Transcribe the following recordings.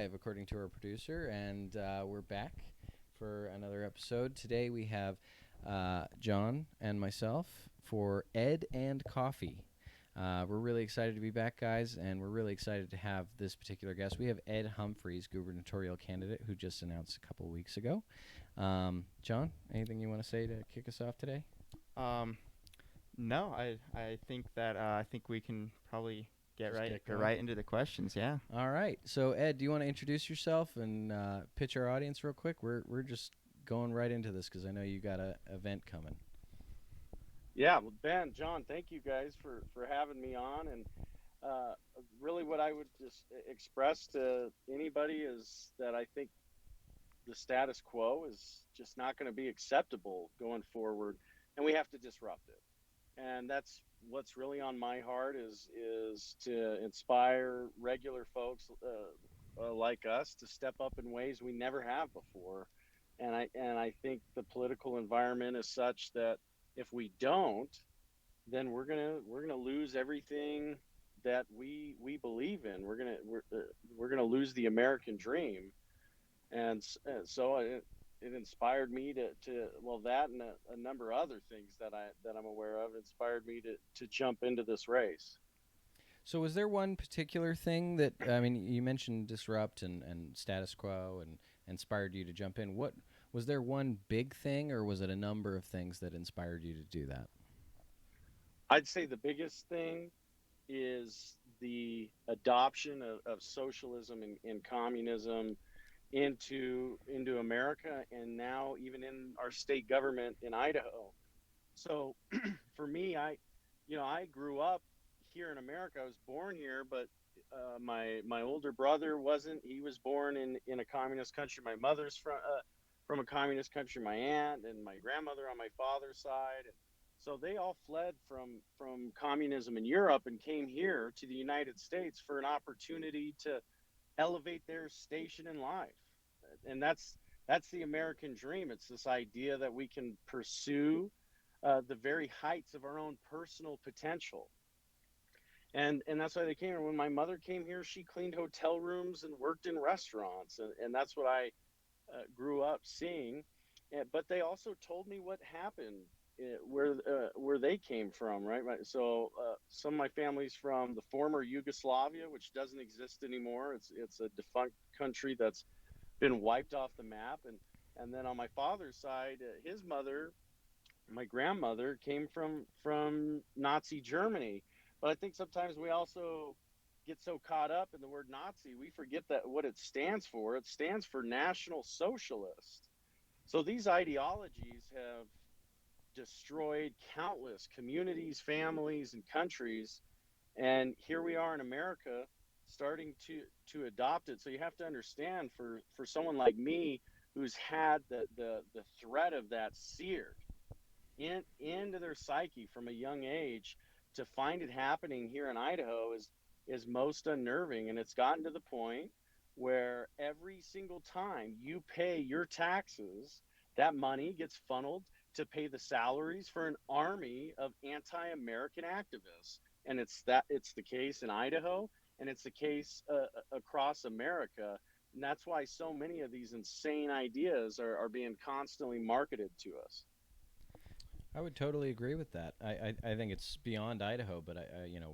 live, according to our producer, and we're back for another episode. Today we have John and myself for Ed and Coffee. We're really excited to be back, guys, and we're really excited to have this particular guest. We have Ed Humphreys, gubernatorial candidate, who just announced a couple weeks ago. John, anything you want to say to kick us off today? No, I think that I think we can probably get Just get going. right into the questions. Yeah. All right. So, Ed, do you want to introduce yourself and pitch our audience real quick? We're just going right into this because I know you got an event coming. Yeah, well, Ben, John, thank you guys for having me on. And uh, really, what I would just express to anybody is that I think the status quo is just not going to be acceptable going forward, and we have to disrupt it. And that's what's really on my heart is to inspire regular folks like us to step up in ways we never have before. And I think the political environment is such that if we don't, then we're gonna lose everything that we believe in. We're gonna lose the American dream. And so it inspired me to well, that and a number of other things that I'm aware of inspired me to jump into this race. So, was there one particular thing that I mean? You mentioned disrupt and status quo and inspired you to jump in. What was there one big thing, or was it a number of things that inspired you to do that? I'd say the biggest thing is the adoption of socialism and communism into America, and now even in our state government in Idaho. So for me, I grew up here in America. I was born here, but my older brother wasn't. He was born in a communist country. My mother's from a communist country. My aunt and my grandmother on my father's side. And so they all fled from communism in Europe and came here to the United States for an opportunity to elevate their station in life. And that's the American dream. It's this idea that we can pursue the very heights of our own personal potential. And that's why they came here. When my mother came here, she cleaned hotel rooms and worked in restaurants, and that's what I grew up seeing. But they also told me what happened where they came from, right? So some of my family's from the former Yugoslavia, which doesn't exist anymore. It's a defunct country that's been wiped off the map. And then on my father's side, his mother, my grandmother, came from Nazi Germany. But I think sometimes we also get so caught up in the word Nazi, we forget that what it stands for. It stands for National Socialist. So these ideologies have destroyed countless communities, families, and countries. And here we are in America starting to adopt it. So you have to understand, for someone like me who's had the threat of that seared into their psyche from a young age, to find it happening here in Idaho is most unnerving. And it's gotten to the point where every single time you pay your taxes, that money gets funneled to pay the salaries for an army of anti-American activists. And it's the case in Idaho, and it's the case across America. And that's why so many of these insane ideas are being constantly marketed to us. I would totally agree with that. I think it's beyond Idaho, but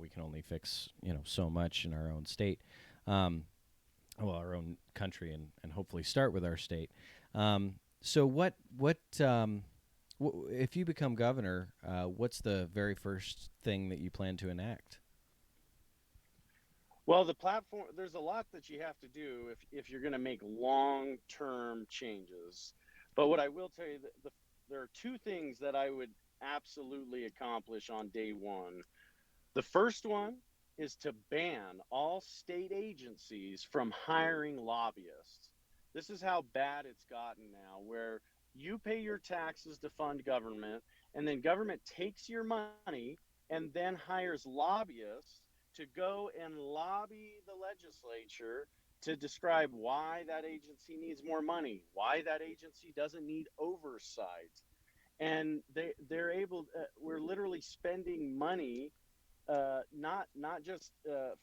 we can only fix so much in our own state, um, well, our own country, and hopefully start with our state. So if you become governor, what's the very first thing that you plan to enact? Well, the platform, there's a lot that you have to do if you're going to make long-term changes. But what I will tell you, there are two things that I would absolutely accomplish on day one. The first one is to ban all state agencies from hiring lobbyists. This is how bad it's gotten now, where you pay your taxes to fund government, and then government takes your money and then hires lobbyists to go and lobby the legislature to describe why that agency needs more money, why that agency doesn't need oversight. And we're literally spending money not just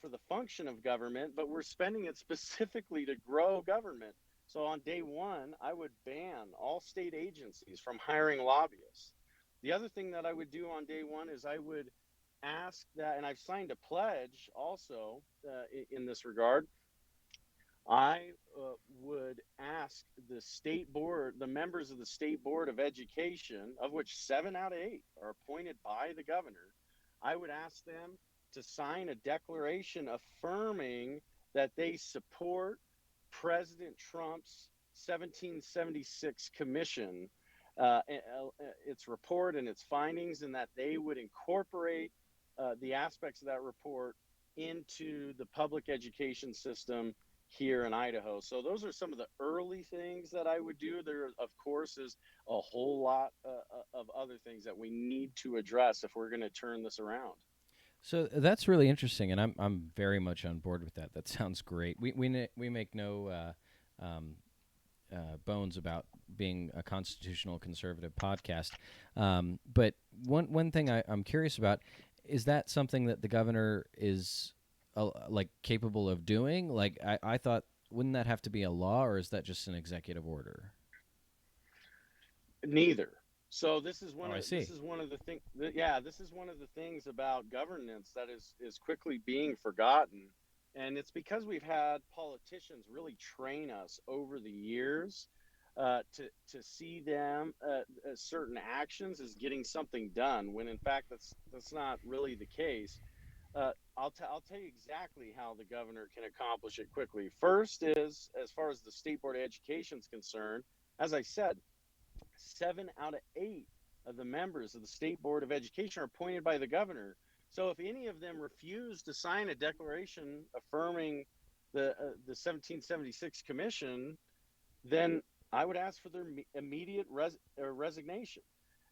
for the function of government, but we're spending it specifically to grow government. So on day one, I would ban all state agencies from hiring lobbyists. The other thing that I would do on day one is I would ask that, and I've signed a pledge also in this regard. I would ask the state board, the members of the state board of education, of which 7 out of 8 are appointed by the governor. I would ask them to sign a declaration affirming that they support President Trump's 1776 commission, its report and its findings, and that they would incorporate the aspects of that report into the public education system here in Idaho. So those are some of the early things that I would do. There, of course, is a whole lot of other things that we need to address if we're going to turn this around. So that's really interesting, and I'm very much on board with that. That sounds great. We make no bones about being a constitutional conservative podcast. But one thing I'm curious about is that something that the governor is like capable of doing? Like I thought, wouldn't that have to be a law, or is that just an executive order? Neither. So Oh, I this see. is one of the thing. Yeah, this is one of the things about governance that is quickly being forgotten, and it's because we've had politicians really train us over the years to see them as certain actions as getting something done, when in fact that's not really the case. I'll tell you exactly how the governor can accomplish it quickly. First is, as far as the state board of education is concerned, as I said, 7 out of 8 of the members of the State Board of Education are appointed by the governor. So if any of them refuse to sign a declaration affirming the 1776 commission, then I would ask for their immediate resignation.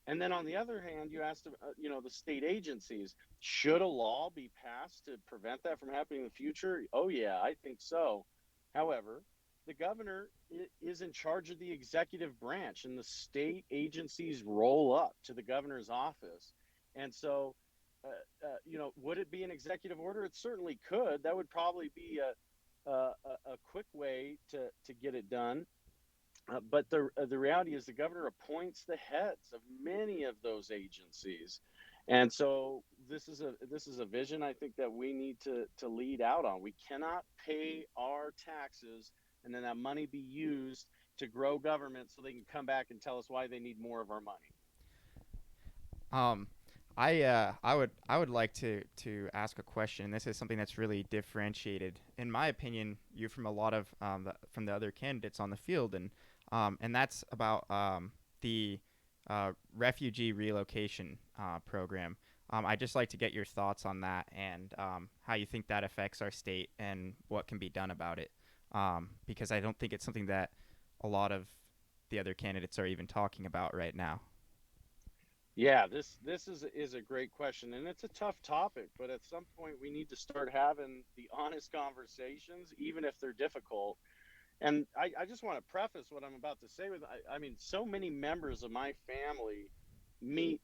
And then on the other hand, you asked, the state agencies, should a law be passed to prevent that from happening in the future? Oh, yeah, I think so. However, the governor is in charge of the executive branch, and the state agencies roll up to the governor's office. And so, would it be an executive order? It certainly could. That would probably be a quick way to get it done. But the reality is the governor appoints the heads of many of those agencies, and so this is a vision I think that we need to lead out on. We cannot pay our taxes and then that money be used to grow government so they can come back and tell us why they need more of our money. Um, I would like to ask a question. This is something that's really differentiated, in my opinion, you from a lot of from the other candidates on the field, and that's about the refugee relocation program. I'd just like to get your thoughts on that and how you think that affects our state and what can be done about it. Because I don't think it's something that a lot of the other candidates are even talking about right now. Yeah, this is a great question, and it's a tough topic, but at some point we need to start having the honest conversations, even if they're difficult. And I just want to preface what I'm about to say with, I mean, so many members of my family meet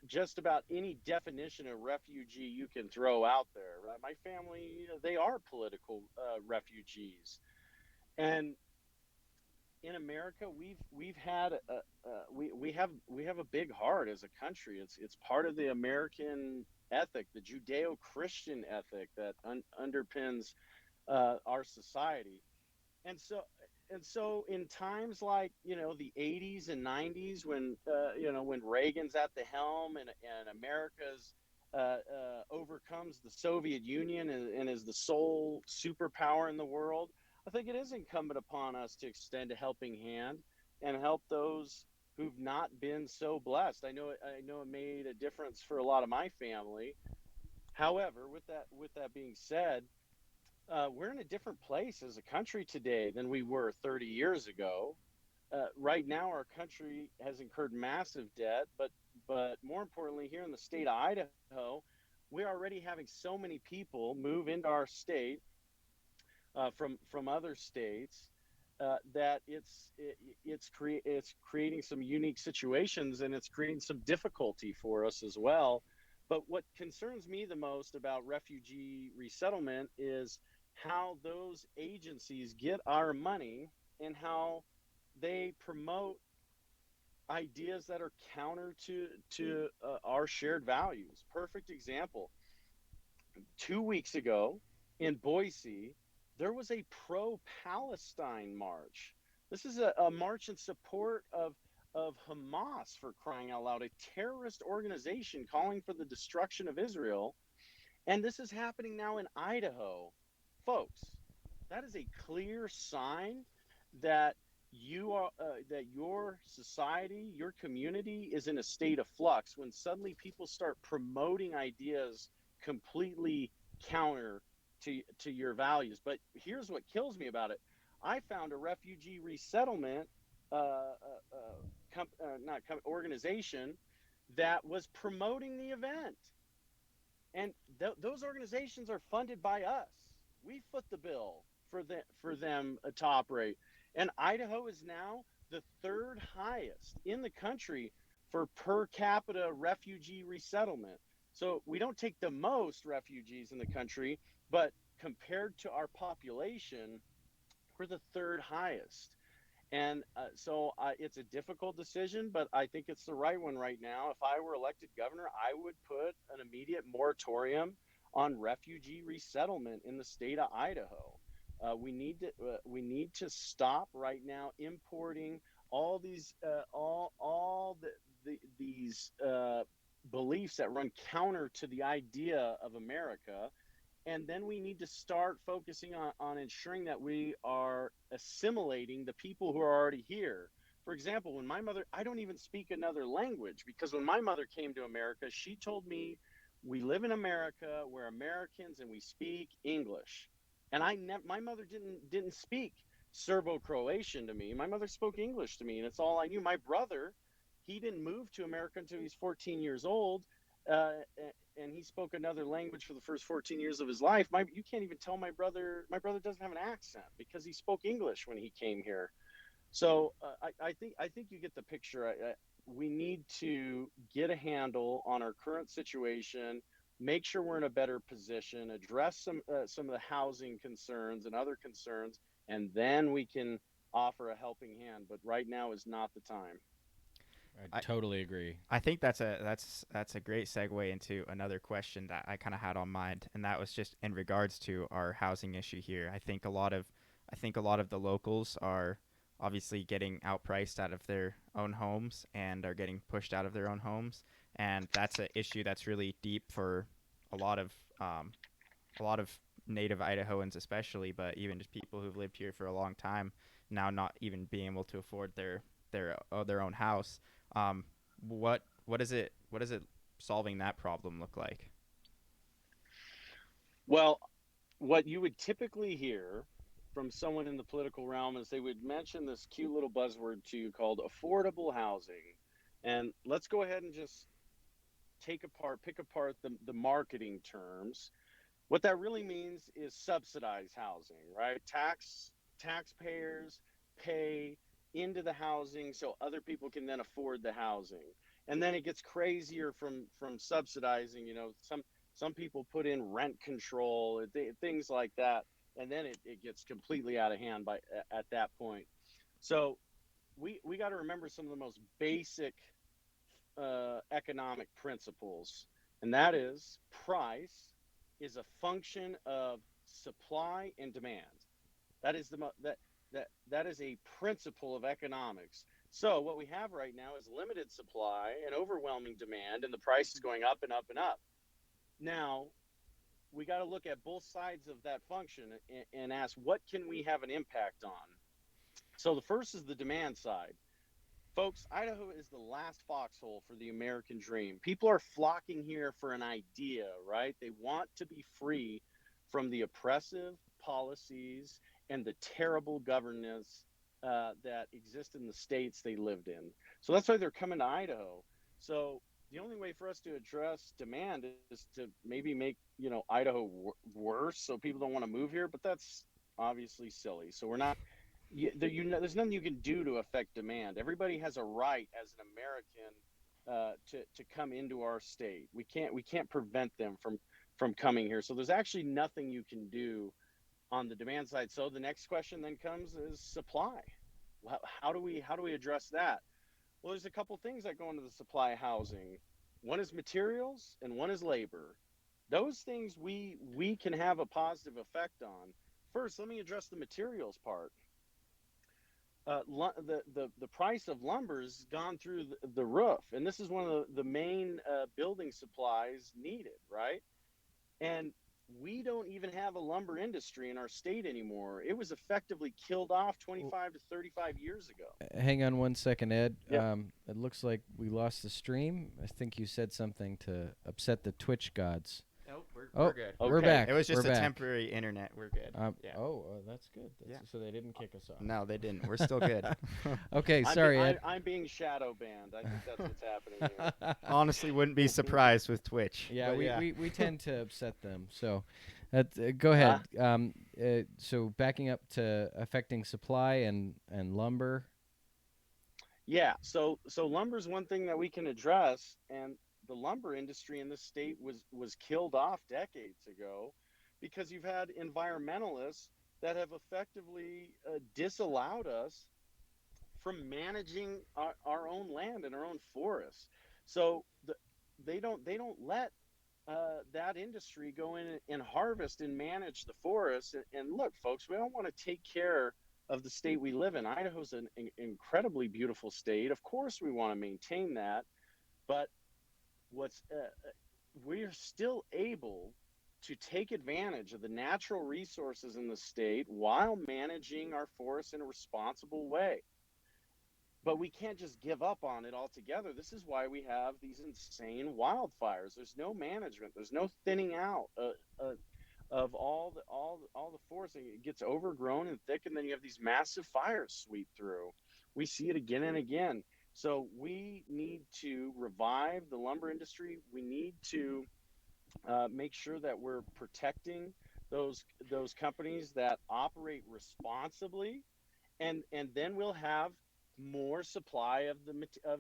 just about any definition of refugee you can throw out there. Right? My family, they are political refugees, and in America, we've had we have a big heart as a country. It's part of the American ethic, the Judeo-Christian ethic that underpins our society. And so in times like the 80s and 90s, when when Reagan's at the helm, and America's overcomes the Soviet Union, and is the sole superpower in the world, I think it is incumbent upon us to extend a helping hand and help those who've not been so blessed. I know it made a difference for a lot of my family. However, with that being said, we're in a different place as a country today than we were 30 years ago. Right now, our country has incurred massive debt, but more importantly, here in the state of Idaho, we're already having so many people move into our state from other states, that it's creating some unique situations, and it's creating some difficulty for us as well. But what concerns me the most about refugee resettlement is how those agencies get our money and how they promote ideas that are counter to our shared values. Perfect example. 2 weeks ago in Boise, there was a pro-Palestine march. This is a march in support of Hamas, for crying out loud, a terrorist organization calling for the destruction of Israel. And this is happening now in Idaho. Folks, that is a clear sign that that your society, your community is in a state of flux when suddenly people start promoting ideas completely counter to your values. But here's what kills me about it. I found a refugee resettlement organization that was promoting the event, and those organizations are funded by us. We foot the bill for them to operate. And Idaho is now the third highest in the country for per capita refugee resettlement. So we don't take the most refugees in the country, but compared to our population, we're the third highest. And it's a difficult decision, but I think it's the right one right now. If I were elected governor, I would put an immediate moratorium on refugee resettlement in the state of Idaho. We need to stop right now importing all these beliefs that run counter to the idea of America, and then we need to start focusing on ensuring that we are assimilating the people who are already here. For example, when my mother, I don't even speak another language, because when my mother came to America, she told me, we live in America, we're Americans, and we speak English. And my mother didn't speak Serbo-Croatian to me. My mother spoke English to me, and it's all I knew. My brother, he didn't move to America until he was 14 years old. Uh, and he spoke another language for the first 14 years of his life. You can't even tell my brother doesn't have an accent because he spoke English when he came here. So I think you get the picture. We need to get a handle on our current situation, make sure we're in a better position, address some of the housing concerns and other concerns, and then we can offer a helping hand. But right now is not the time. I I, totally agree. I think that's a great segue into another question that I kind of had on mind, and that was just in regards to our housing issue here. I think a lot of the locals are obviously getting outpriced out of their own homes and are getting pushed out of their own homes, and that's an issue that's really deep for a lot of um, a lot of native Idahoans, especially, but even just people who've lived here for a long time now not even being able to afford their own house. Um, what does it solving that problem look like? Well, what you would typically hear from someone in the political realm is they would mention this cute little buzzword to you called affordable housing. And let's go ahead and just pick apart the marketing terms. What that really means is subsidized housing, right? Taxpayers pay into the housing so other people can then afford the housing. And then it gets crazier from subsidizing. Some people put in rent control, things like that, and then it gets completely out of hand at that point. So we got to remember some of the most basic economic principles, and that is price is a function of supply and demand. That is that is a principle of economics. So what we have right now is limited supply and overwhelming demand, and the price is going up and up and up. Now we got to look at both sides of that function and ask, what can we have an impact on? So the first is the demand side. Folks, Idaho is the last foxhole for the American dream. People are flocking here for an idea, right? They want to be free from the oppressive policies and the terrible governance that exist in the states they lived in. So that's why they're coming to Idaho. So the only way for us to address demand is to maybe make Idaho worse, so people don't want to move here. But that's obviously silly. So we're not there's nothing you can do to affect demand. Everybody has a right as an American to come into our state. We can't prevent them from coming here. So there's actually nothing you can do on the demand side. So the next question then comes is supply. How do we address that? Well, there's a couple things that go into the supply of housing. One is materials and one is labor. Those things we can have a positive effect on. First, let me address the materials part. The price of lumber has gone through the roof, and this is one of the main building supplies needed, right? And we don't even have a lumber industry in our state anymore. It was effectively killed off W- 25 to 35 years ago. Hang on one second, Ed. Yep. It looks like we lost the stream. I think you said something to upset the Twitch gods. Nope, we're Oh, good. we're Okay. back. It was just We're a back. temporary internet. We're good. Yeah. Oh, that's good. Yeah. So they didn't kick us off. No, they didn't. We're still good. Okay, sorry, Ed. I'm being shadow banned. I think that's what's happening here. Honestly, wouldn't be surprised with Twitch. Yeah, but we tend to upset them. So, go ahead. So backing up to affecting supply and lumber. Yeah, so lumber is one thing that we can address, and the lumber industry in this state was killed off decades ago because you've had environmentalists that have effectively disallowed us from managing our own land and our own forests. So they don't let that industry go in and harvest and manage the forests. And look, folks, we don't want to take care of the state we live in. Idaho's an incredibly beautiful state. Of course, we want to maintain that, but what's we're still able to take advantage of the natural resources in the state while managing our forests in a responsible way. But we can't just give up on it altogether. This is why we have these insane wildfires. There's no management. There's no thinning out of all the forest. It gets overgrown and thick, and then you have these massive fires sweep through. We see it again and again. So we need to revive the lumber industry. We need to make sure that we're protecting those companies that operate responsibly, and then we'll have more supply of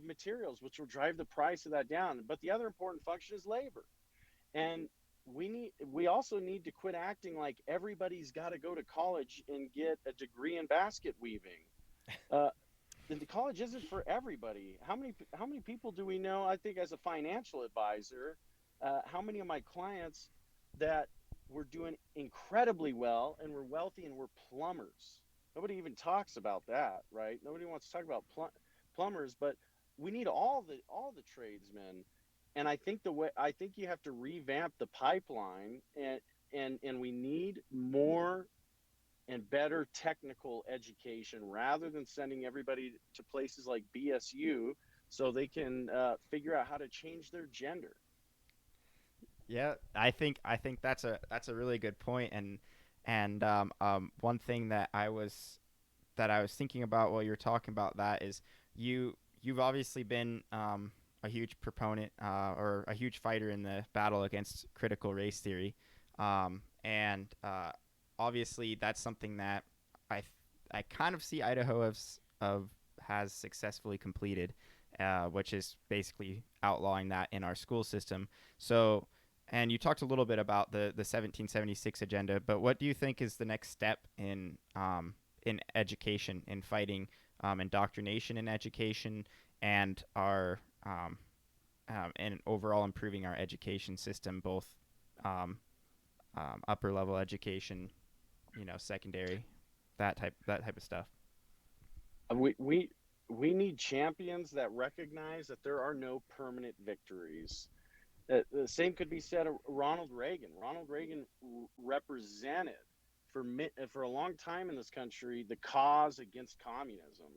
materials, which will drive the price of that down. But the other important function is labor, and we also need to quit acting like everybody's got to go to college and get a degree in basket weaving. Uh, the college isn't for everybody. How many people do we know? I think as a financial advisor, how many of my clients that were doing incredibly well and were wealthy and were plumbers? Nobody even talks about that, right? Nobody wants to talk about plumbers, but we need all the tradesmen. And I think you have to revamp the pipeline, and we need more and better technical education rather than sending everybody to places like BSU so they can figure out how to change their gender. Yeah, I think that's a really good point, and one thing that I was thinking about while you were talking about that is you've obviously been a huge proponent or a huge fighter in the battle against critical race theory, and obviously that's something that I kind of see Idaho has successfully completed, which is basically outlawing that in our school system. So, and you talked a little bit about the 1776 agenda, but what do you think is the next step in education, in fighting indoctrination in education, and our and overall improving our education system, both um, upper level education, secondary, that type of stuff. We need champions that recognize that there are no permanent victories. The same could be said of Ronald Reagan. Ronald Reagan represented for a long time in this country the cause against communism.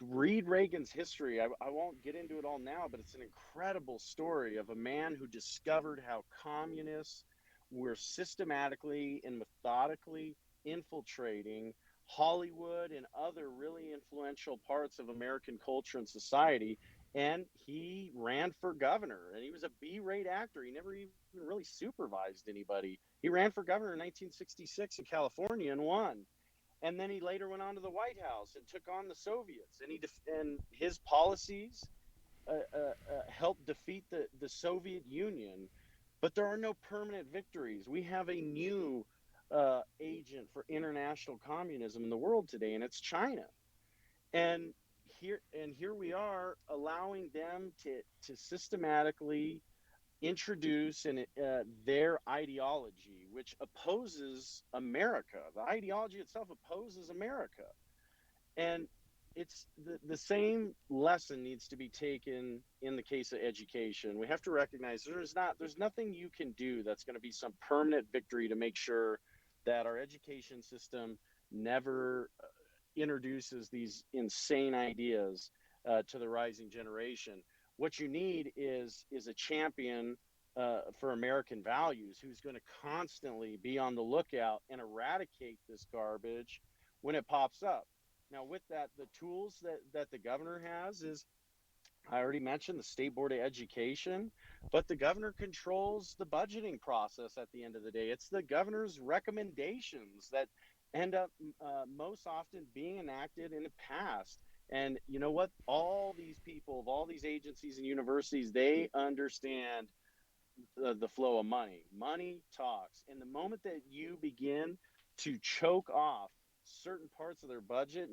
Read Reagan's history. I won't get into it all now, but it's an incredible story of a man who discovered how communists were systematically and methodically infiltrating Hollywood and other really influential parts of American culture and society. And he ran for governor, and he was a B-rate actor. He never even really supervised anybody. He ran for governor in 1966 in California and won. And then he later went on to the White House and took on the Soviets. And his policies helped defeat the Soviet Union, but there are no permanent victories. We have a new agent for international communism in the world today, and it's China. And here we are allowing them to systematically introduce their ideology, which opposes America. The ideology itself opposes America, and it's the same lesson needs to be taken in the case of education. We have to recognize there's nothing you can do that's going to be some permanent victory to make sure that our education system never introduces these insane ideas to the rising generation. What you need is a champion for American values who's going to constantly be on the lookout and eradicate this garbage when it pops up. Now, with that, the tools that the governor has is, I already mentioned the State Board of Education, but the governor controls the budgeting process at the end of the day. It's the governor's recommendations that end up most often being enacted and passed. And you know what? All these people of all these agencies and universities, they understand the flow of money. Money talks. And the moment that you begin to choke off certain parts of their budget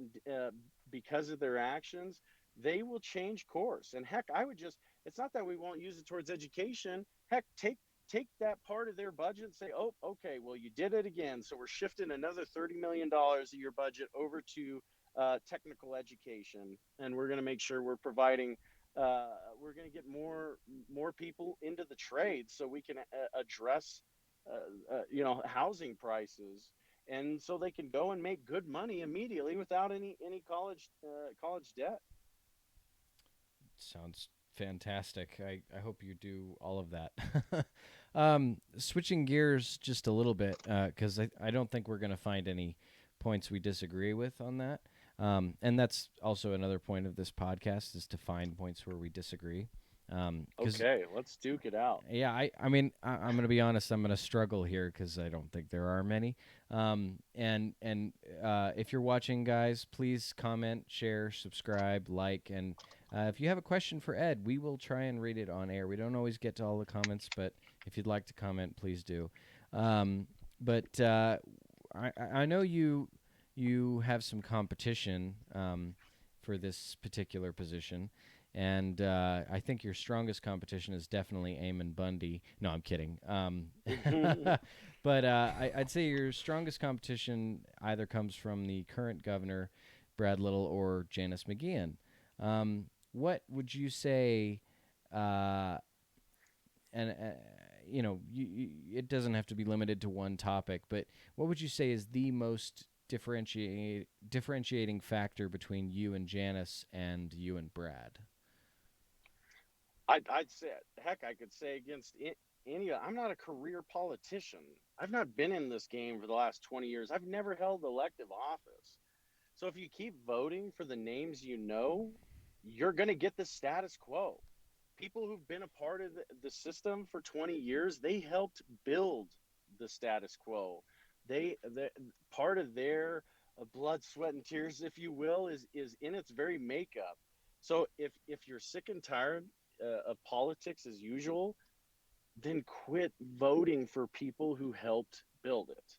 because of their actions, they will change course. And heck, I would just, it's not that we won't use it towards education. Heck, take that part of their budget and say, oh, okay, well, you did it again. So we're shifting another $30 million of your budget over to technical education. And we're going to make sure we're providing we're going to get more people into the trade so we can address housing prices, and so they can go and make good money immediately without any college debt. Sounds fantastic. I hope you do all of that. Switching gears just a little bit, because I don't think we're going to find any points we disagree with on that. And that's also another point of this podcast, is to find points where we disagree. Okay, let's duke it out. Yeah, I mean, I'm going to be honest. I'm going to struggle here because I don't think there are many. And if you're watching, guys, please comment, share, subscribe, like, and if you have a question for Ed, we will try and read it on air. We don't always get to all the comments, but if you'd like to comment, please do. But I know you have some competition for this particular position. And I think your strongest competition is definitely Eamon Bundy. No, I'm kidding. But I'd say your strongest competition either comes from the current governor, Brad Little, or Janice McGeehan. What would you say? And it doesn't have to be limited to one topic, but what would you say is the most differentiating factor between you and Janice and you and Brad? I'd say, heck, I could say against any. I'm not a career politician. I've not been in this game for the last 20 years. I've never held elective office. So if you keep voting for the names you know, you're going to get the status quo. People who've been a part of the system for 20 years, they helped build the status quo. The part of their blood, sweat, and tears, if you will, is in its very makeup. So if you're sick and tired of politics as usual, then quit voting for people who helped build it.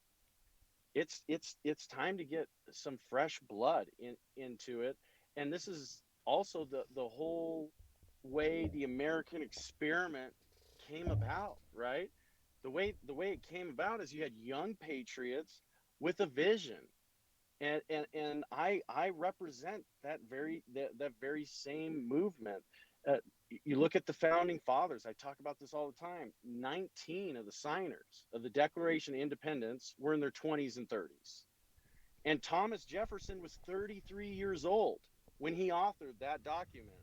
It's time to get some fresh blood into it. And this is also the whole way the American experiment came about, right? The way it came about is you had young patriots with a vision. And I represent that very same movement. Uh, you look at the founding fathers. I talk about this all the time. 19 of the signers of the Declaration of Independence were in their 20s and 30s, and Thomas Jefferson was 33 years old when he authored that document.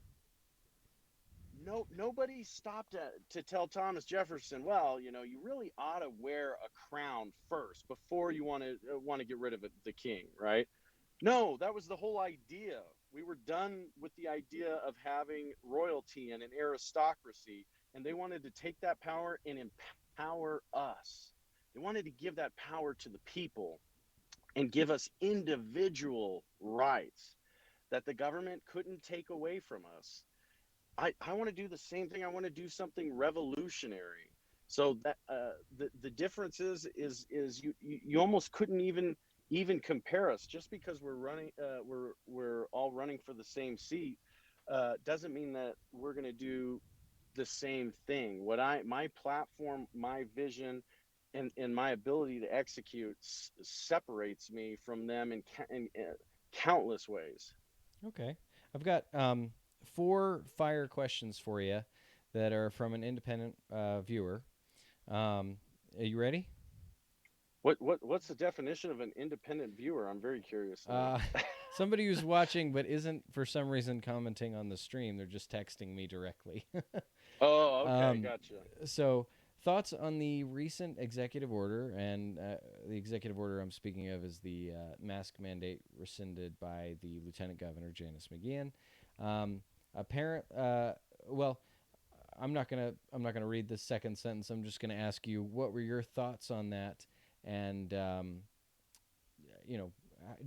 Nobody stopped to tell Thomas Jefferson, well, you really ought to wear a crown first before you want to get rid of the king, right? No, that was the whole idea. We were done with the idea of having royalty and an aristocracy, and they wanted to take that power and empower us. They wanted to give that power to the people and give us individual rights that the government couldn't take away from us. I want to do the same thing. I want to do something revolutionary. So that the difference is you almost couldn't even compare us just because we're running we're all running for the same seat doesn't mean that we're going to do the same thing. What I my platform, my vision, and my ability to execute separates me from them in countless ways. Okay. I've got four fire questions for you that are from an independent viewer. Are you ready? What's the definition of an independent viewer? I'm very curious now. Uh, somebody who's watching but isn't for some reason commenting on the stream. They're just texting me directly. Oh, okay, um, gotcha. so, thoughts on the recent executive order, and the executive order I'm speaking of is the mask mandate rescinded by the Lieutenant Governor Janice McGeehan. Apparent. Well, I'm not gonna read the second sentence. I'm just gonna ask you what were your thoughts on that, and you know,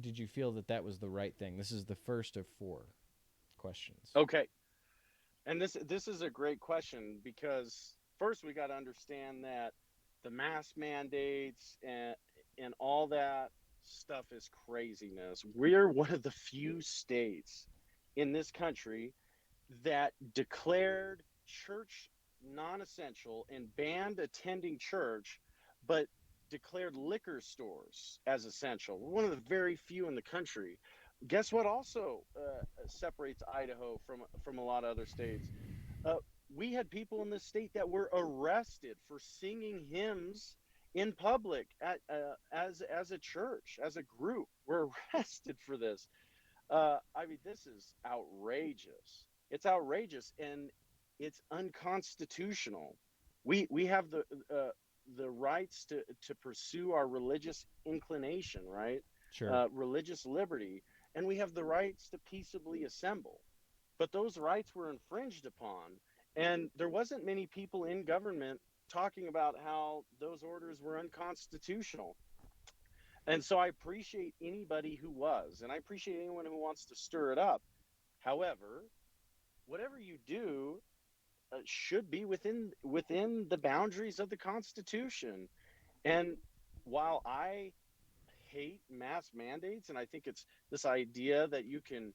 did you feel that that was the right thing? This is the first of four questions. Okay, and this is a great question because first we got to understand that the mask mandates and all that stuff is craziness. We're one of the few states in this country that declared church non-essential and banned attending church, but declared liquor stores as essential. We're one of the very few in the country. Guess what also separates Idaho from a lot of other states? Uh, we had people in this state that were arrested for singing hymns in public as a church, as a group. We're arrested for this. I mean, this is outrageous. It's outrageous, and it's unconstitutional. We have the rights to pursue our religious inclination, right? Sure. Religious liberty, and we have the rights to peaceably assemble. But those rights were infringed upon, and there wasn't many people in government talking about how those orders were unconstitutional. And so I appreciate anybody who was, and I appreciate anyone who wants to stir it up. However, whatever you do should be within the boundaries of the Constitution. And while I hate mass mandates, and I think it's this idea that you can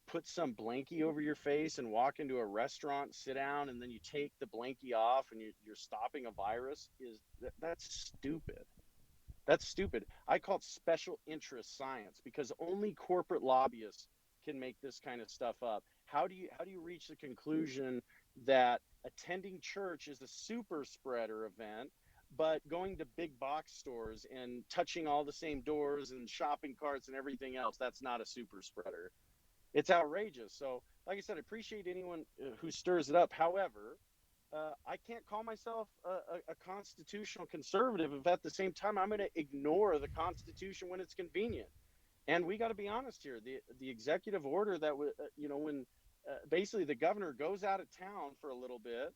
put some blankie over your face and walk into a restaurant, sit down, and then you take the blankie off and you're stopping a virus, that's stupid. That's stupid. I call it special interest science because only corporate lobbyists can make this kind of stuff up. How do you reach the conclusion that attending church is a super spreader event, but going to big box stores and touching all the same doors and shopping carts and everything else, that's not a super spreader? It's outrageous. So, like I said, I appreciate anyone who stirs it up. However, I can't call myself a constitutional conservative if at the same time I'm going to ignore the Constitution when it's convenient. And we got to be honest here. The executive order that when basically the governor goes out of town for a little bit,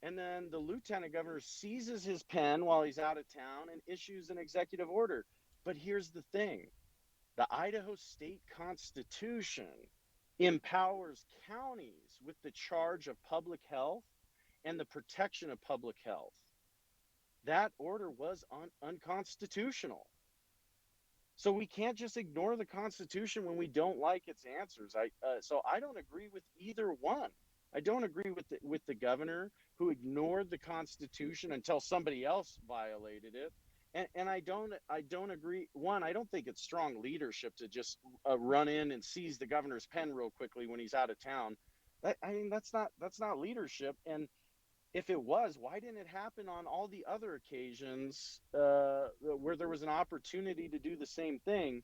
and then the lieutenant governor seizes his pen while he's out of town and issues an executive order. But here's the thing: the Idaho State Constitution empowers counties with the charge of public health and the protection of public health. That order was unconstitutional. So we can't just ignore the Constitution when we don't like its answers. So I don't agree with either one. I don't agree with the governor who ignored the Constitution until somebody else violated it, and I don't agree. One, I don't think it's strong leadership to just run in and seize the governor's pen real quickly when he's out of town. I mean, that's not leadership. And if it was, why didn't it happen on all the other occasions where there was an opportunity to do the same thing?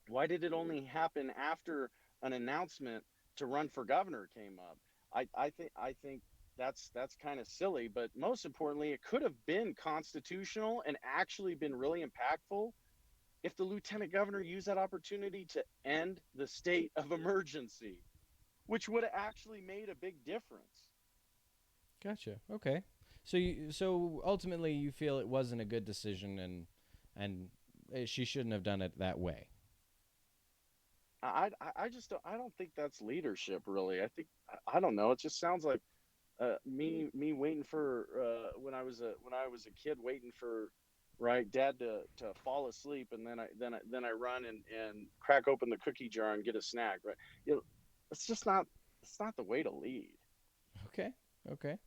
Why did it only happen after an announcement to run for governor came up? I think that's kind of silly, but most importantly, it could have been constitutional and actually been really impactful if the lieutenant governor used that opportunity to end the state of emergency, which would have actually made a big difference. Gotcha. Okay. So ultimately you feel it wasn't a good decision, and she shouldn't have done it that way. I just don't think that's leadership really. I think I don't know. It just sounds like me waiting for when I was a kid waiting for right dad to fall asleep, and then I run and crack open the cookie jar and get a snack, right? You know, it's just not it's not the way to lead. Okay. Okay.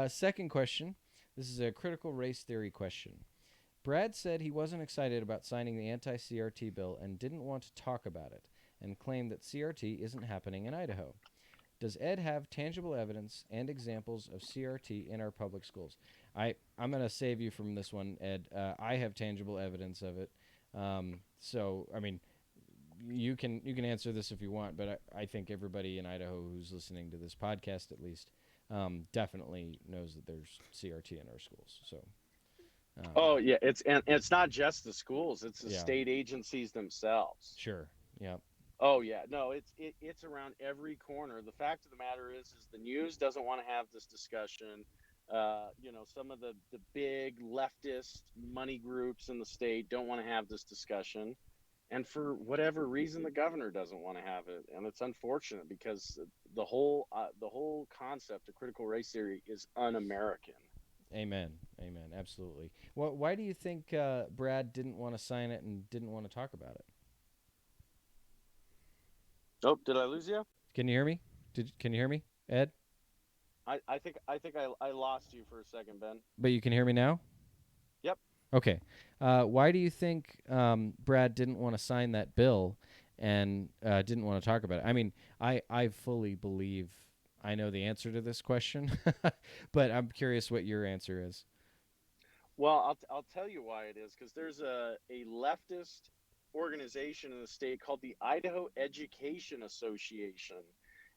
Second question. This is a critical race theory question. Brad said he wasn't excited about signing the anti CRT bill and didn't want to talk about it, and claimed that CRT isn't happening in Idaho. Does Ed have tangible evidence and examples of CRT in our public schools? I'm going to save you from this one, Ed. I have tangible evidence of it. So, I mean, you can answer this if you want, but I think everybody in Idaho who's listening to this podcast, at least, definitely knows that there's CRT in our schools. So, um, Oh yeah, and it's not just the schools; it's the yeah, state agencies themselves. sure, yeah, Oh yeah, no, it's around every corner. The fact of the matter is the news doesn't want to have this discussion. Some of the big leftist money groups in the state don't want to have this discussion, and for whatever reason, the governor doesn't want to have it, and it's unfortunate because the whole concept of critical race theory is un-American. amen, amen, absolutely. Well, why do you think Brad didn't want to sign it and didn't want to talk about it? Oh, did I lose you? Can you hear me? Can you hear me, Ed? I lost you for a second, Ben. But you can hear me now. Yep. Okay. Why do you think Brad didn't want to sign that bill and didn't want to talk about it? I mean, I fully believe I know the answer to this question, but I'm curious what your answer is. Well, I'll tell you why it is because there's a leftist organization in the state called the Idaho Education Association.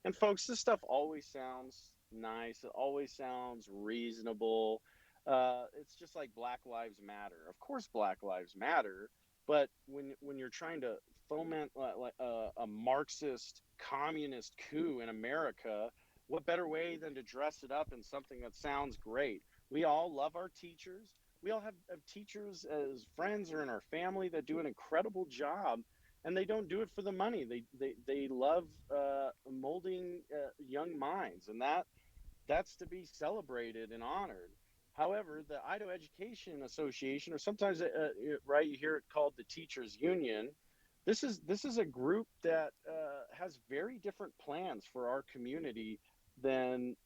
And folks, this stuff always sounds nice. It always sounds reasonable. It's just like Black Lives Matter. Of course, Black Lives Matter, but when you're trying to foment a Marxist communist coup in America, what better way than to dress it up in something that sounds great? We all love our teachers. We all have teachers as friends or in our family that do an incredible job, and they don't do it for the money. They love molding young minds, and that's to be celebrated and honored. However, the Idaho Education Association, or sometimes right, you hear it called the Teachers Union. This is a group that has very different plans for our community than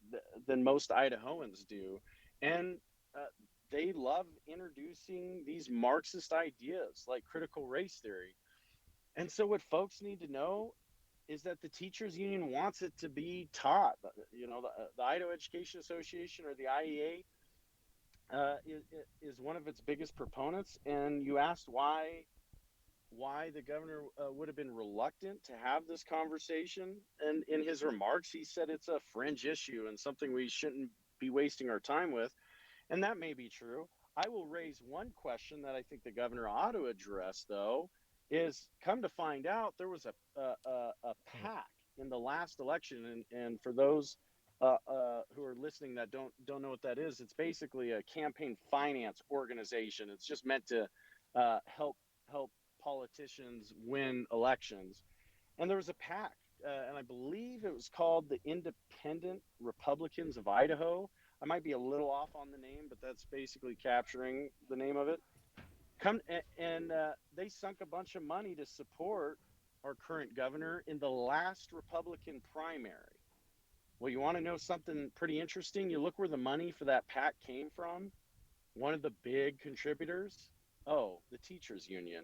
than most Idahoans do, and uh, they love introducing these Marxist ideas like critical race theory. And so, what folks need to know is that the teachers union wants it to be taught. The Idaho Education Association, or the IEA, is one of its biggest proponents. And you asked why the governor would have been reluctant to have this conversation. And in his remarks, he said it's a fringe issue and something we shouldn't be wasting our time with. And that may be true. I will raise one question that I think the governor ought to address, though, is come to find out there was a PAC in the last election, and for those who are listening that don't know what that is, it's basically a campaign finance organization. It's just meant to help politicians win elections. And there was a PAC, and I believe it was called the Independent Republicans of Idaho. I might be a little off on the name, but that's basically capturing the name of it. They sunk a bunch of money to support our current governor in the last Republican primary. Well, you want to know something pretty interesting? You look where the money for that PAC came from. One of the big contributors, oh, the teachers union.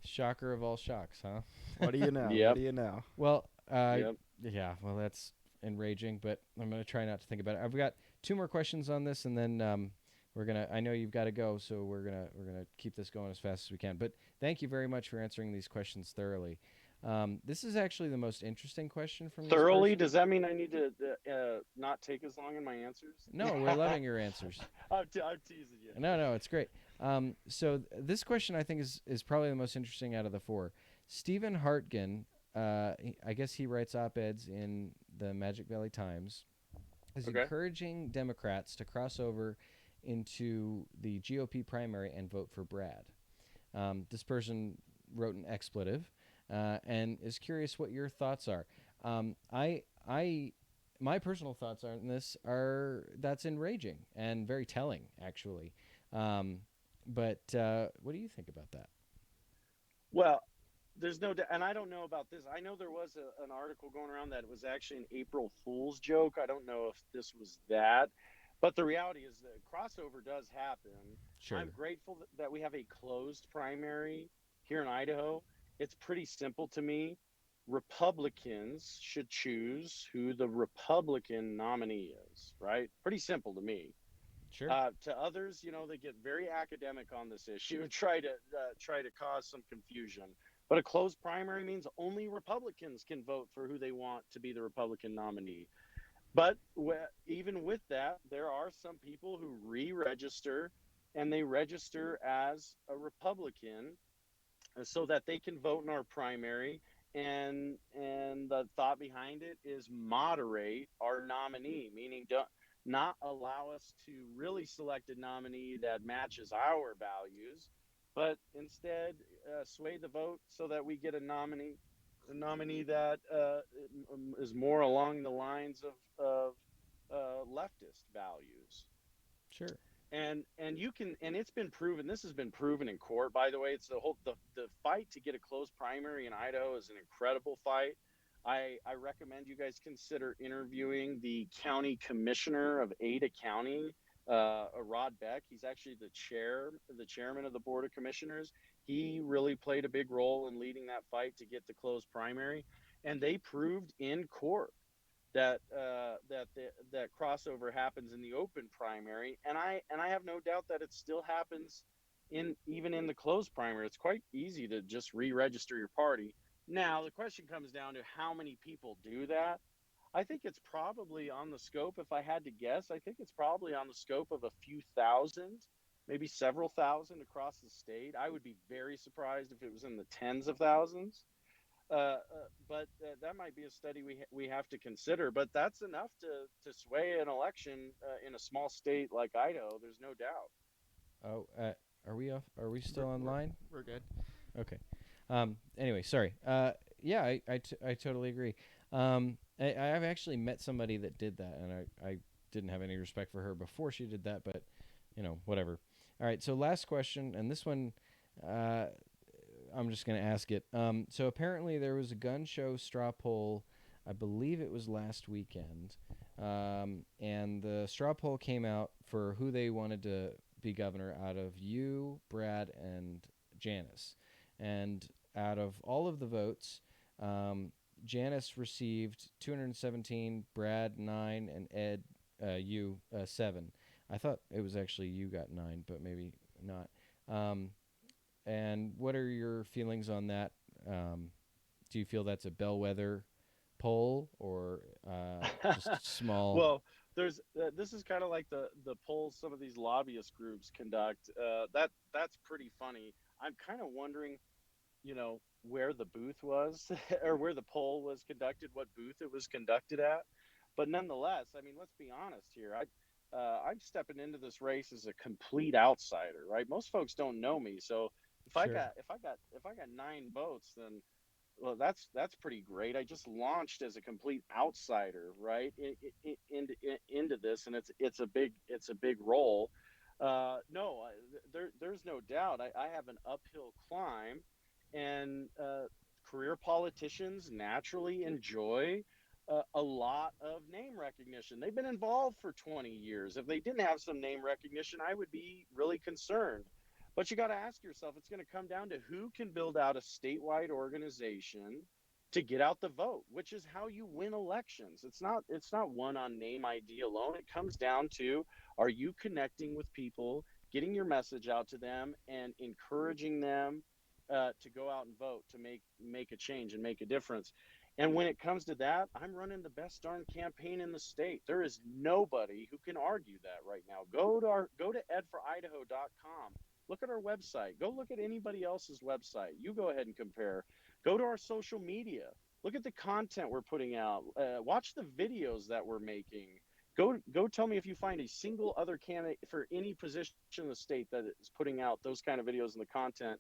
Shocker of all shocks, huh? What do you know? What Yep, do you know? Well, yep. yeah, well, that's enraging, but I'm going to try not to think about it. I've got two more questions on this, and then we're gonna. I know you've got to go, so we're gonna keep this going as fast as we can. But thank you very much for answering these questions thoroughly. This is actually the most interesting question from this Thoroughly? person. Does that mean I need to not take as long in my answers? No, we're loving your answers. I'm teasing you. No, no, it's great. This question I think is probably the most interesting out of the four. Stephen Hartgen, I guess he writes op-eds in the Magic Valley Times, is Okay. encouraging Democrats to cross over into the GOP primary and vote for Brad. This person wrote an expletive. and is curious what your thoughts are. I my personal thoughts on this are that's enraging and very telling, actually. Um, but what do you think about that? Well, there's no, and I don't know about this. I know there was an article going around that it was actually an April Fool's joke. I don't know if this was that, but the reality is that crossover does happen. I'm Sure. grateful that we have a closed primary here in Idaho. It's pretty simple to me. Republicans should choose who the Republican nominee is, right? Pretty simple to me. Sure. To others, they get very academic on this issue and try to cause some confusion. But a closed primary means only Republicans can vote for who they want to be the Republican nominee. But even with that, there are some people who re-register and they register as a Republican so that they can vote in our primary. And the thought behind it is moderate our nominee, meaning don't not allow us to really select a nominee that matches our values, but instead sway the vote so that we get a nominee that is more along the lines of leftist values. Sure. And you can, and it's been proven, this has been proven in court, by the way. It's the fight to get a closed primary in Idaho is an incredible fight. I recommend you guys consider interviewing the county commissioner of Ada County, Rod Beck. He's actually the chairman of the board of commissioners. He really played a big role in leading that fight to get the closed primary, and they proved in court that crossover happens in the open primary, and I have no doubt that it still happens in even in the closed primary. It's quite easy to just re-register your party. Now the question comes down to how many people do that. I think it's probably on the scope. If I had to guess, I think it's probably on the scope of a few thousand, maybe several thousand across the state. I would be very surprised if it was in the tens of thousands. But that might be a study we have to consider. But that's enough to sway an election in a small state like Idaho. There's no doubt. Oh, are we off? Are we We're still we're, online? we're good. Okay. Anyway, sorry. Yeah, I totally agree. I've actually met somebody that did that, and I didn't have any respect for her before she did that, but whatever. All right. So last question, and this one, uh, I'm just gonna ask it. So apparently there was a gun show straw poll. I believe it was last weekend, and the straw poll came out for who they wanted to be governor out of you, Brad, and Janice. And out of all of the votes, Janice received 217, Brad 9, and Ed you 7. I thought it was actually you got 9, but maybe not. Um, and what are your feelings on that? Do you feel that's a bellwether poll or just small? Well, there's this is kind of like the polls some of these lobbyist groups conduct. That's pretty funny. I'm kind of wondering, where the booth was or where the poll was conducted, what booth it was conducted at. But nonetheless, I mean, let's be honest here. I'm stepping into this race as a complete outsider, right? Most folks don't know me, so Sure. if I got 9 votes, then well, that's pretty great. I just launched as a complete outsider, right, into this, and it's a big role. No, there's no doubt. I have an uphill climb, and career politicians naturally enjoy a lot of name recognition. They've been involved for 20 years. If they didn't have some name recognition, I would be really concerned. But you got to ask yourself, it's going to come down to who can build out a statewide organization to get out the vote, which is how you win elections. It's not one on name ID alone. It comes down to, are you connecting with people, getting your message out to them, and encouraging them to go out and vote to make a change and make a difference. And when it comes to that, I'm running the best darn campaign in the state. There is nobody who can argue that right now. Go to edforidaho.com. Look at our website. Go look at anybody else's website. You go ahead and compare. Go to our social media. Look at the content we're putting out. Watch the videos that we're making. Go tell me if you find a single other candidate for any position in the state that is putting out those kind of videos and the content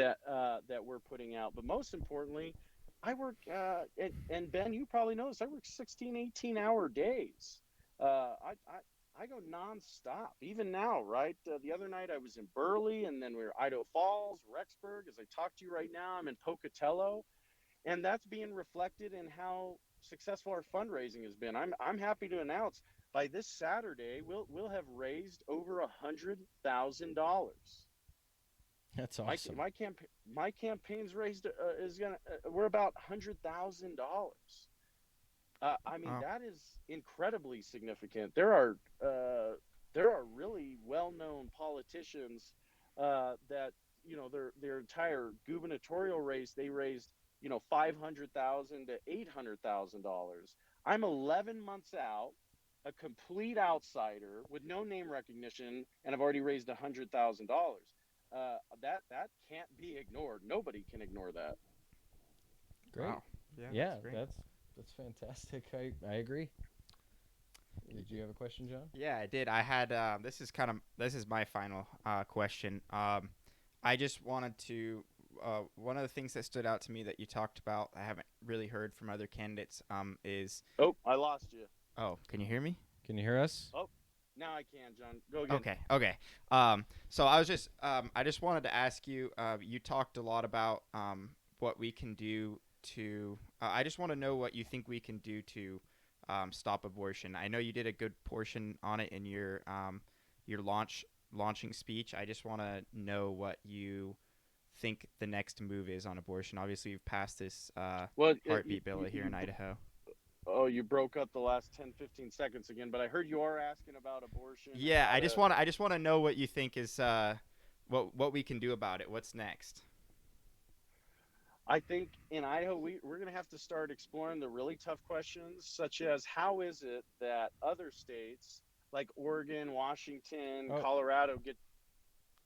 that we're putting out. But most importantly, I work and Ben, you probably know this. I work 16, 18-hour days. I go nonstop. Even now, right? The other night I was in Burley, and then we were Idaho Falls, Rexburg. As I talk to you right now, I'm in Pocatello, and that's being reflected in how successful our fundraising has been. I'm happy to announce by this Saturday we'll have raised over $100,000. That's My awesome. my camp my campaign's raised is gonna we're about $100,000. I mean, Oh, that is incredibly significant. There are really well-known politicians that their entire gubernatorial race they raised 500,000 to $800,000. I'm 11 months out, a complete outsider with no name recognition, and I've already raised $100,000. That can't be ignored. Nobody can ignore that. Great. wow. Yeah, that's Yeah, great. that's fantastic. I agree. Did you have a question, John? Yeah, I did. I had this is my final question. I just wanted to one of the things that stood out to me that you talked about I haven't really heard from other candidates is Oh, I lost you. oh, can you hear me? Can you hear us? Oh, now I can, John. Go again. Okay. So I just wanted to ask you. You talked a lot about what we can do to. I just want to know what you think we can do to stop abortion. I know you did a good portion on it in your launching speech. I just want to know what you think the next move is on abortion. Obviously, you've passed this Well, heartbeat bill here in Idaho. oh, you broke up the last 10, 15 seconds again, but I heard you are asking about abortion and Yeah, how to. I just want to know what you think is what we can do about it. What's next? I think in Idaho, we're going to have to start exploring the really tough questions, such as how is it that other states like Oregon, Washington, Oh, Colorado get.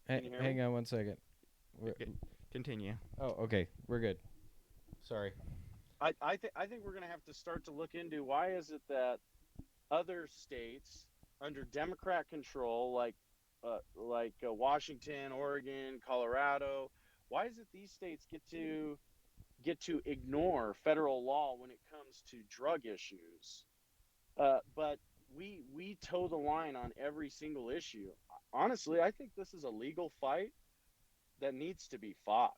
Can you hear me? hang on one second. We're, Okay, continue. oh, okay. We're good. Sorry. I think we're going to have to start to look into why is it that other states under Democrat control, like Washington, Oregon, Colorado, why is it these states get to ignore federal law when it comes to drug issues? But we toe the line on every single issue. Honestly, I think this is a legal fight that needs to be fought.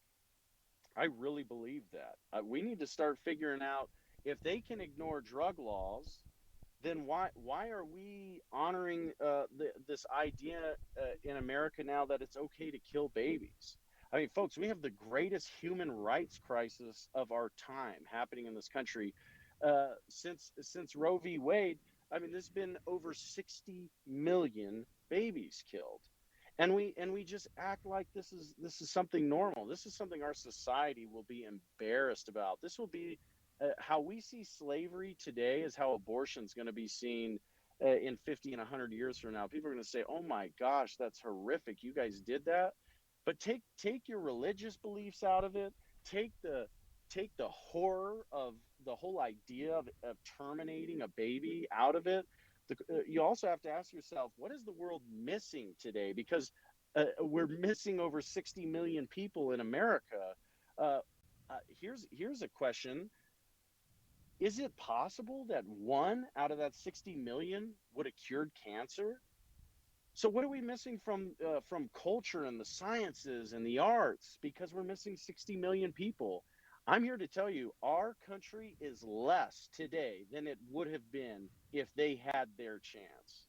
I really believe that. We need to start figuring out if they can ignore drug laws, then why are we honoring this idea in America now that it's okay to kill babies? I mean, folks, we have the greatest human rights crisis of our time happening in this country since Roe v. Wade. I mean, there's been over 60 million babies killed, and we just act like this is something normal. This is something our society will be embarrassed about. This will be how we see slavery today is how abortion is going to be seen in 50 and 100 years from now. People are going to say, "Oh my gosh, that's horrific. You guys did that." But take your religious beliefs out of it. Take the horror of the whole idea of terminating a baby out of it. You also have to ask yourself, what is the world missing today? Because we're missing over 60 million people in America. Uh, here's a question: is it possible that one out of that 60 million would have cured cancer? So what are we missing from culture and the sciences and the arts because we're missing 60 million people? I'm here to tell you our country is less today than it would have been if they had their chance.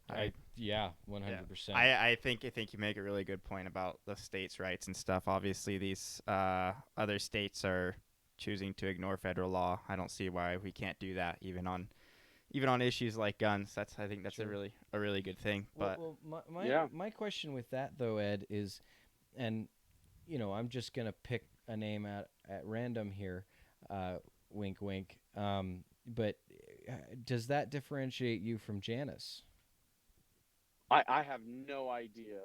I Yeah, Yeah, 100%. I think you make a really good point about the states' rights and stuff. Obviously, these other states are choosing to ignore federal law. I don't see why we can't do that, even on issues like guns. I think that's Sure. a really good thing. Well, But well, Yeah. my question with that though, Ed, is, and I'm just gonna pick a name at random here, wink, wink. But does that differentiate you from Janice? I have no idea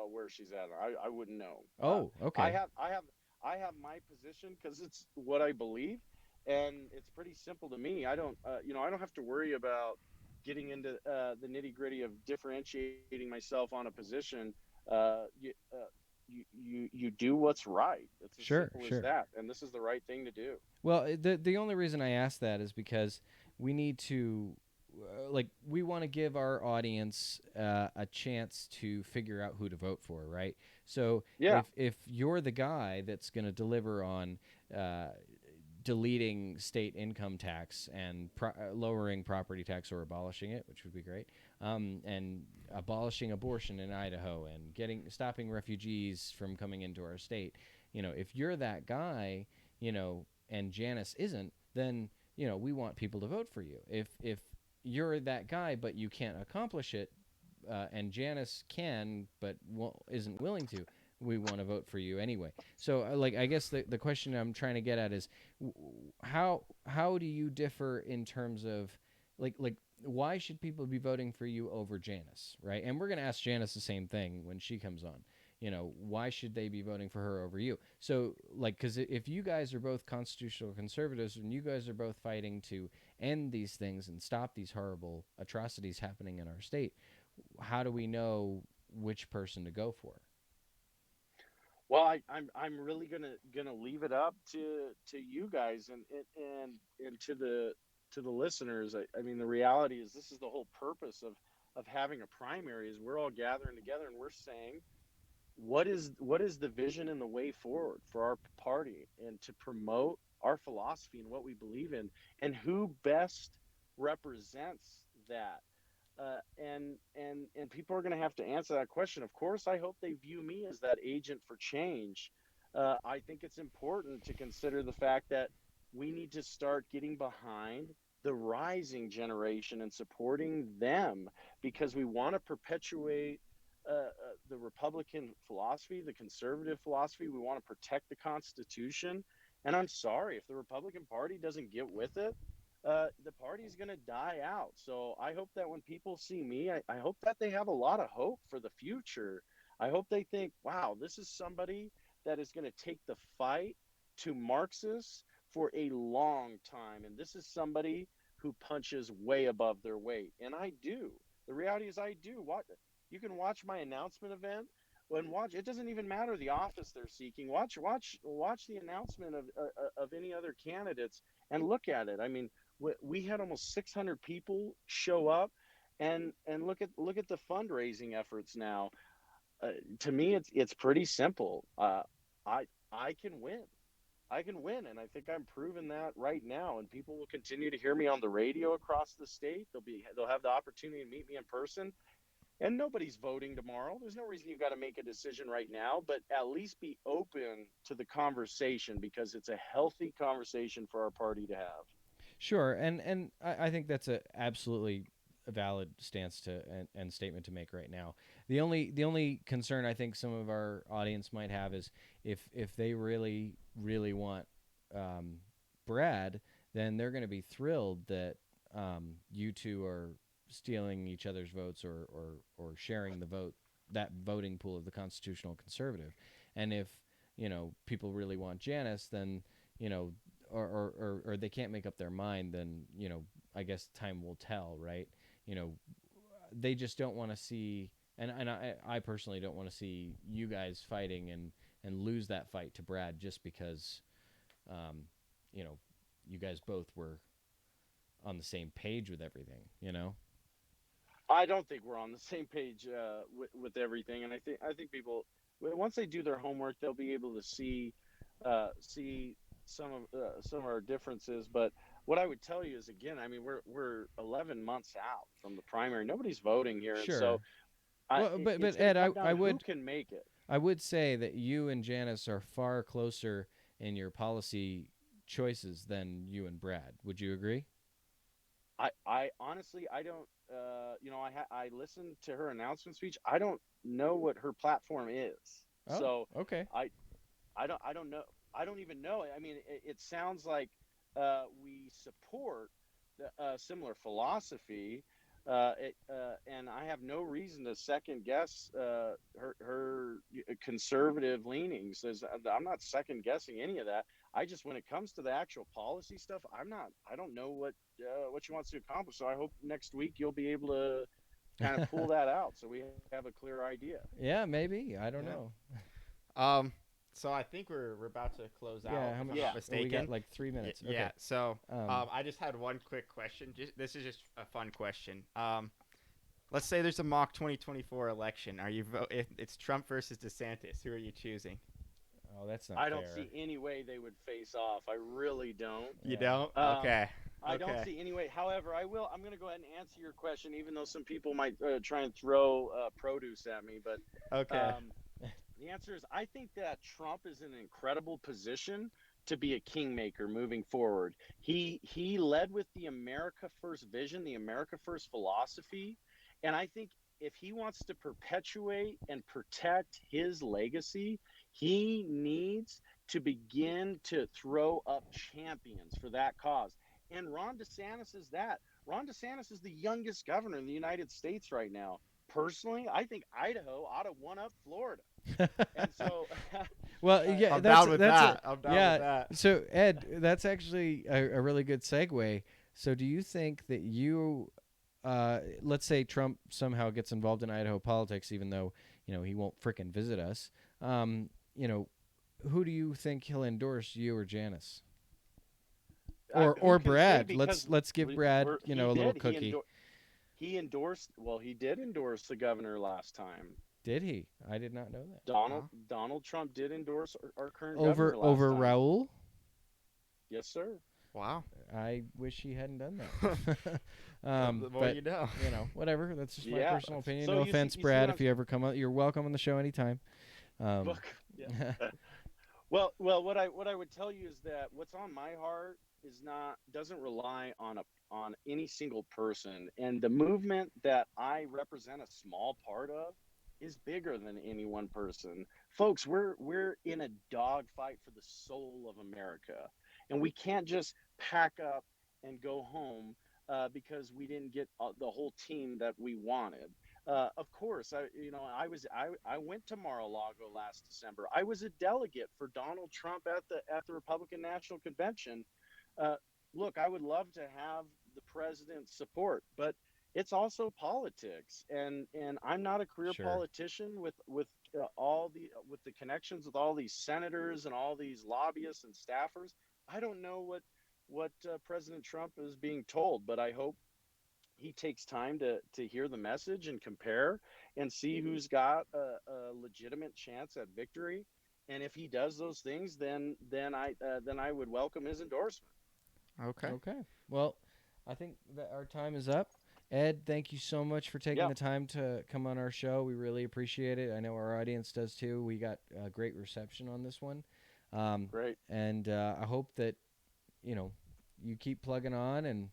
where she's at. I wouldn't know. Oh, I okay. have I have I have my position because it's what I believe, and it's pretty simple to me. I don't have to worry about getting into the nitty gritty of differentiating myself on a position. you do what's right. It's as Sure, simple as sure. that, and this is the right thing to do. Well, the only reason I ask that is because we need to, like, we want to give our audience a chance to figure out who to vote for, right? So Yeah. if you're the guy that's going to deliver on uh, deleting state income tax and lowering property tax or abolishing it, which would be great, and abolishing abortion in Idaho and stopping refugees from coming into our state. If you're that guy, and Janice isn't, then we want people to vote for you. If you're that guy but you can't accomplish it, and Janice can but isn't willing to, we want to vote for you anyway. So, like, I guess the question I'm trying to get at is, how do you differ in terms of, like why should people be voting for you over Janice, right? And we're gonna ask Janice the same thing when she comes on. Why should they be voting for her over you? So, like, because if you guys are both constitutional conservatives and you guys are both fighting to end these things and stop these horrible atrocities happening in our state, how do we know which person to go for? Well, I'm really gonna leave it up to you guys and to the listeners. I mean, the reality is this is the whole purpose of having a primary is we're all gathering together and we're saying what is the vision and the way forward for our party and to promote our philosophy and what we believe in and who best represents that. And people are going to have to answer that question. Of course, I hope they view me as that agent for change. I think it's important to consider the fact that we need to start getting behind the rising generation and supporting them because we want to perpetuate the Republican philosophy, the conservative philosophy. We want to protect the Constitution. And I'm sorry, if the Republican Party doesn't get with it, the party's going to die out. So I hope that when people see me, I hope that they have a lot of hope for the future. I hope they think, wow, this is somebody that is going to take the fight to Marxists for a long time. And this is somebody who punches way above their weight. And I do. The reality is I do. What you can watch my announcement event when watch it doesn't even matter the office they're seeking. Watch the announcement of any other candidates and look at it. I mean, we had almost 600 people show up, and look at the fundraising efforts now. To me, it's pretty simple. I can win. I can win, and I think I'm proving that right now. And people will continue to hear me on the radio across the state. They'll have the opportunity to meet me in person. And nobody's voting tomorrow. There's no reason you've got to make a decision right now, but at least be open to the conversation because it's a healthy conversation for our party to have. Sure, and I think that's a absolutely a valid stance and statement to make right now. The only concern I think some of our audience might have is if they really want Brad, then they're going to be thrilled that you two are stealing each other's votes or sharing the vote, that voting pool of the constitutional conservative. And if people really want Janice, then you know or they can't make up their mind, then I guess time will tell, right? You know, they just don't want to see, and I personally don't want to see you guys fighting and lose that fight to Brad just because, um, you know, you guys both were on the same page with everything. I don't think we're on the same page with everything, and I think people once they do their homework, they'll be able to see some of our differences. But what I would tell you is again, I mean, we're 11 months out from the primary. Nobody's voting here, and so Sure. Well, but it's going to Ed, come down to who can make it. I would say that you and Janice are far closer in your policy choices than you and Brad. Would you agree? I honestly I don't I listened to her announcement speech. I don't know what her platform is. Oh, So okay. I I don't know. I don't even know. I mean, it sounds like we support the similar philosophy, and I have no reason to second guess her conservative leanings. I'm not second guessing any of that. I just, when it comes to the actual policy stuff, I'm not. I don't know what she wants to accomplish. So I hope next week you'll be able to kind of pull that out, so we have a clear idea. Yeah, maybe. I don't Yeah. know. So I think we're about to close out, Yeah, if how I'm much? Yeah. not Oh, we mistaken. got like 3 minutes. Okay. Yeah. So Um, I just had one quick question. This is just a fun question. Let's say there's a mock 2024 election. If it's Trump versus DeSantis, who are you choosing? oh, that's not I don't fair. see any way they would face off. I really don't. You Yeah. don't? Um, Okay. I don't Okay. see any way. However, I will. I'm going to go ahead and answer your question, even though some people might try and throw produce at me. But Okay. um, the answer is I think that Trump is in an incredible position to be a kingmaker moving forward. He led with the America First vision, the America First philosophy, and I think if he wants to perpetuate and protect his legacy, he needs to begin to throw up champions for that cause. And Ron DeSantis is that. Ron DeSantis is the youngest governor in the United States right now. Personally, I think Idaho ought to one up Florida. And so, Well, uh, yeah, I'm down with that's that. I'm down with yeah. that. So Ed, that's actually a really good segue. So do you think that let's say Trump somehow gets involved in Idaho politics, even though he won't frickin' visit us? Um, you know, who do you think he'll endorse, you or Janice, who or can say? Brad? Because Let's give Brad he a little did. cookie. He endorsed. Well, he did endorse the governor last time. Did he? I did not know that. Donald Wow. Donald Trump did endorse our current Over governor last time. Raul. Yes, sir. Wow. I wish he hadn't done that. The more But you know. whatever. That's just my Yeah. personal opinion. So No offense, you see what Brad. I'm If you ever come on, you're welcome on the show anytime. Um, look. Yeah. Well, what I would tell you is that what's on my heart is not doesn't rely on any single person, and the movement that I represent a small part of is bigger than any one person. Folks, we're in a dogfight for the soul of America, and we can't just pack up and go home because we didn't get the whole team that we wanted. Of course, I went to Mar-a-Lago last December. I was a delegate for Donald Trump at the Republican National Convention. Uh, Look, I would love to have the president's support, but it's also politics, and I'm not a career sure. politician with the connections with all these senators and all these lobbyists and staffers. I don't know what President Trump is being told, but I hope he takes time to hear the message and compare and see who's got a legitimate chance at victory. And if he does those things, then I would welcome his endorsement. Okay. Okay. Well, I think that our time is up. Ed, thank you so much for taking Yeah, the time to come on our show. We really appreciate it. I know our audience does too. We got a great reception on this one. great. And I hope that, you know, you keep plugging on. And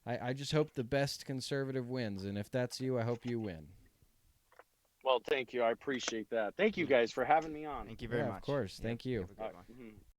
I just hope the best conservative wins. And if that's you, I hope you win. Well, thank you. I appreciate that. Thank you guys for having me on. Thank you very Yeah, of much. course. Yep. Thank you. Have a good one. Mhm.